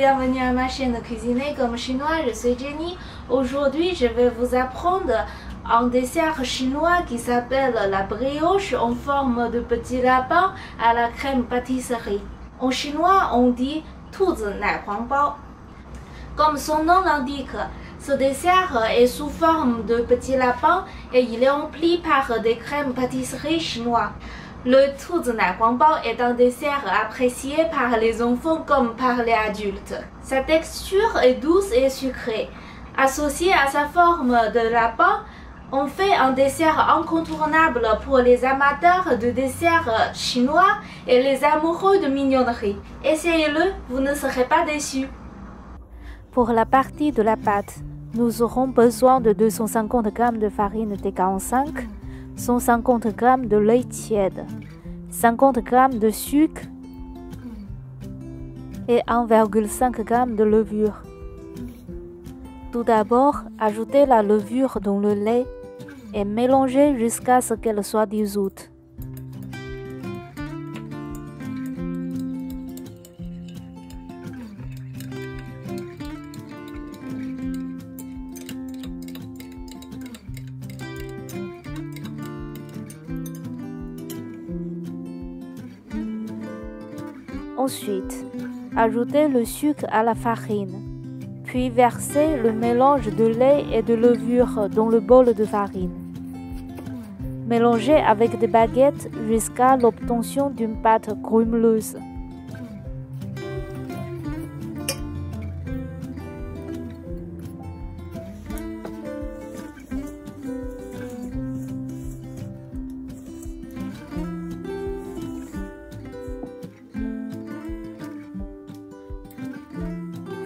bienvenue à ma chaîne Cuisiner comme chinois, je suis Jenny. Aujourd'hui, je vais vous apprendre un dessert chinois qui s'appelle la brioche en forme de petit lapin à la crème pâtisserie. En chinois, on dit 兔子奶黄包. Comme son nom l'indique, ce dessert est sous forme de petit lapin et il est rempli par des crèmes pâtisserie chinoises. Le 兔子奶黄包 est un dessert apprécié par les enfants comme par les adultes. Sa texture est douce et sucrée. Associée à sa forme de lapin, on fait un dessert incontournable pour les amateurs de desserts chinois et les amoureux de mignonnerie. Essayez-le, vous ne serez pas déçus. Pour la partie de la pâte, nous aurons besoin de 250 g de farine T45, 150 g de lait tiède, 50 g de sucre et 1,5 g de levure. Tout d'abord, ajoutez la levure dans le lait et mélangez jusqu'à ce qu'elle soit dissoute. Ensuite, ajoutez le sucre à la farine, puis versez le mélange de lait et de levure dans le bol de farine. Mélangez avec des baguettes jusqu'à l'obtention d'une pâte grumeleuse.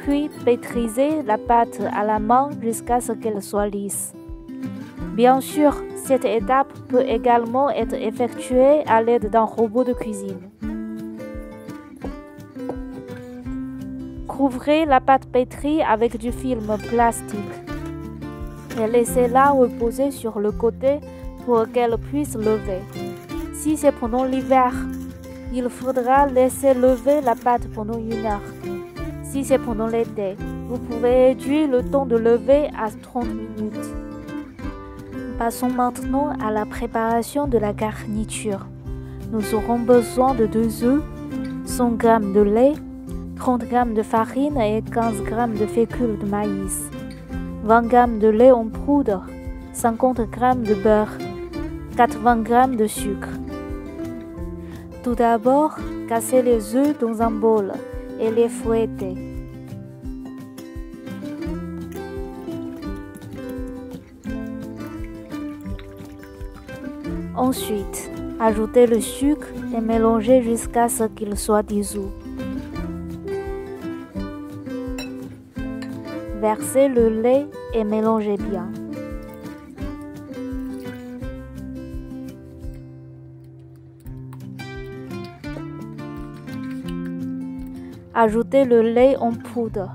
Puis pétrisez la pâte à la main jusqu'à ce qu'elle soit lisse. Bien sûr, cette étape peut également être effectuée à l'aide d'un robot de cuisine. Couvrez la pâte pétrie avec du film plastique et laissez-la reposer sur le côté pour qu'elle puisse lever. Si c'est pendant l'hiver, il faudra laisser lever la pâte pendant 1 heure. Si c'est pendant l'été, vous pouvez réduire le temps de lever à 30 minutes. Passons maintenant à la préparation de la garniture. Nous aurons besoin de 2 œufs, 100 g de lait, 30 g de farine et 15 g de fécule de maïs, 20 g de lait en poudre, 50 g de beurre, 80 g de sucre. Tout d'abord, cassez les œufs dans un bol et les fouettez. Ensuite, ajoutez le sucre et mélangez jusqu'à ce qu'il soit dissous. Versez le lait et mélangez bien. Ajoutez le lait en poudre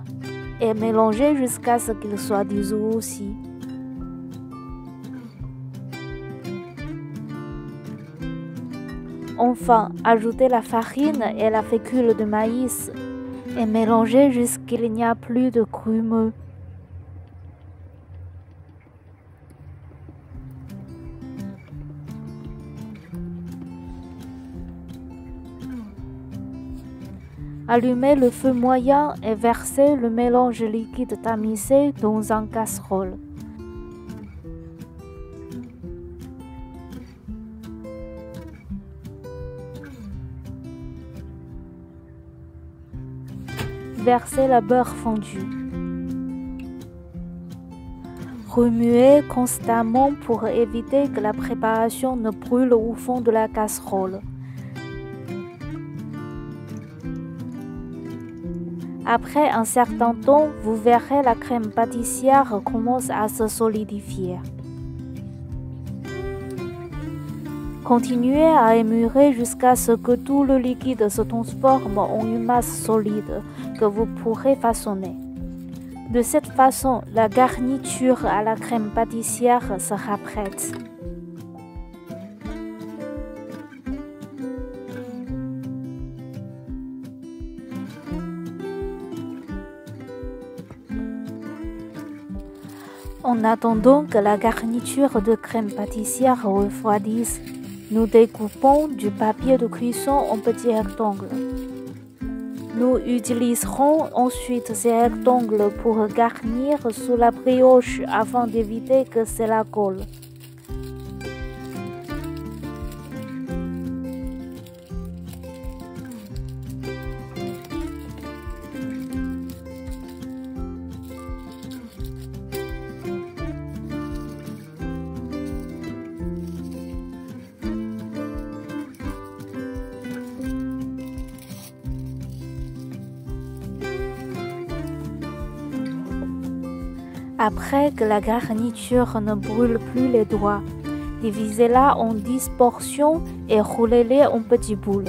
et mélangez jusqu'à ce qu'il soit dissous aussi. Enfin, ajoutez la farine et la fécule de maïs et mélangez jusqu'il n'y a plus de crumeux. Allumez le feu moyen et versez le mélange liquide tamisé dans une casserole. Versez la beurre fondue. Remuez constamment pour éviter que la préparation ne brûle au fond de la casserole. Après un certain temps, vous verrez la crème pâtissière commence à se solidifier. Continuez à émurer jusqu'à ce que tout le liquide se transforme en une masse solide que vous pourrez façonner. De cette façon, la garniture à la crème pâtissière sera prête. En attendant que la garniture de crème pâtissière refroidisse, nous découpons du papier de cuisson en petits rectangles. Nous utiliserons ensuite ces rectangles pour garnir sous la brioche afin d'éviter que cela colle. Après que la garniture ne brûle plus les doigts, divisez-la en 10 portions et roulez-les en petits boules.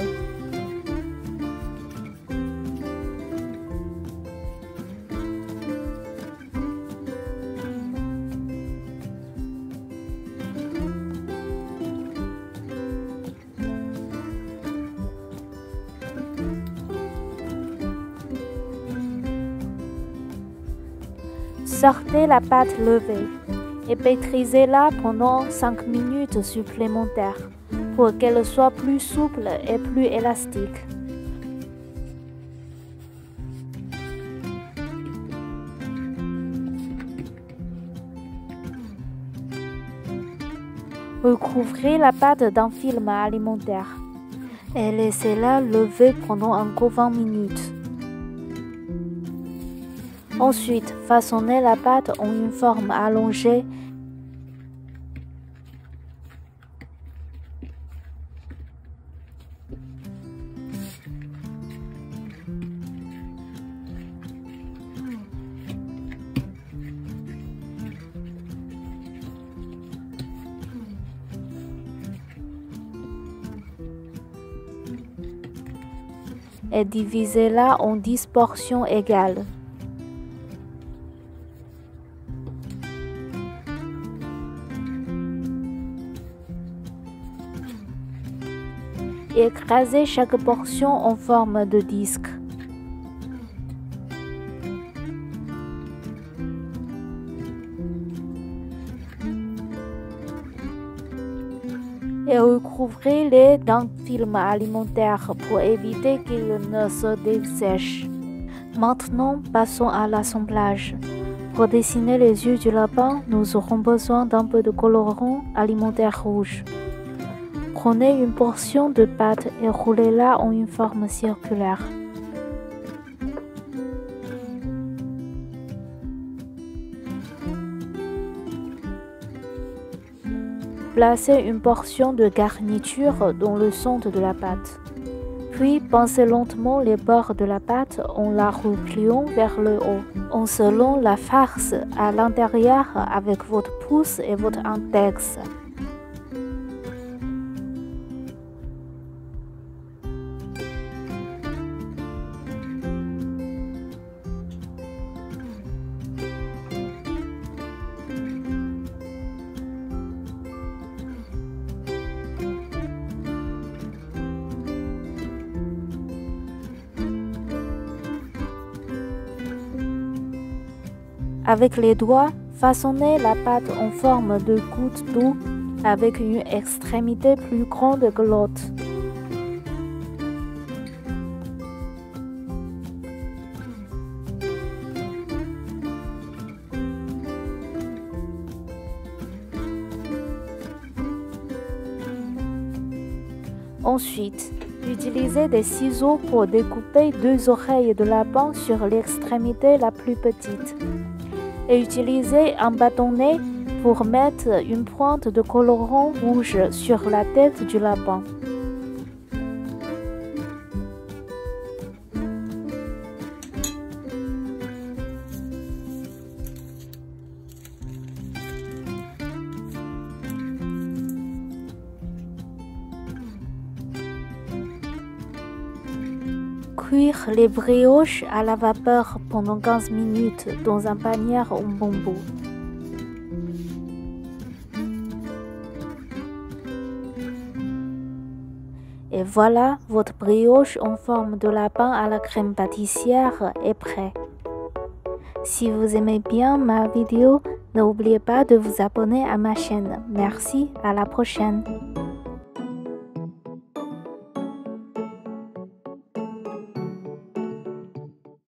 Sortez la pâte levée et pétrisez-la pendant 5 minutes supplémentaires pour qu'elle soit plus souple et plus élastique. Recouvrez la pâte d'un film alimentaire et laissez-la lever pendant encore 20 minutes. Ensuite, façonnez la pâte en une forme allongée et divisez-la en 10 portions égales. Et écrasez chaque portion en forme de disque. Et recouvrez-les d'un film alimentaire pour éviter qu'ils ne se dessèchent. Maintenant, passons à l'assemblage. Pour dessiner les yeux du lapin, nous aurons besoin d'un peu de colorant alimentaire rouge. Prenez une portion de pâte et roulez-la en une forme circulaire. Placez une portion de garniture dans le centre de la pâte. Puis pincez lentement les bords de la pâte en la repliant vers le haut, en scellant la farce à l'intérieur avec votre pouce et votre index. Avec les doigts, façonnez la pâte en forme de goutte d'eau avec une extrémité plus grande que l'autre. Ensuite, utilisez des ciseaux pour découper 2 oreilles de lapin sur l'extrémité la plus petite. Et utilisez un bâtonnet pour mettre une pointe de colorant rouge sur la tête du lapin. Cuire les brioches à la vapeur pendant 15 minutes dans un panier en bambou. Et voilà, votre brioche en forme de lapin à la crème pâtissière est prête. Si vous aimez bien ma vidéo, N'oubliez pas de vous abonner à ma chaîne. Merci, à la prochaine.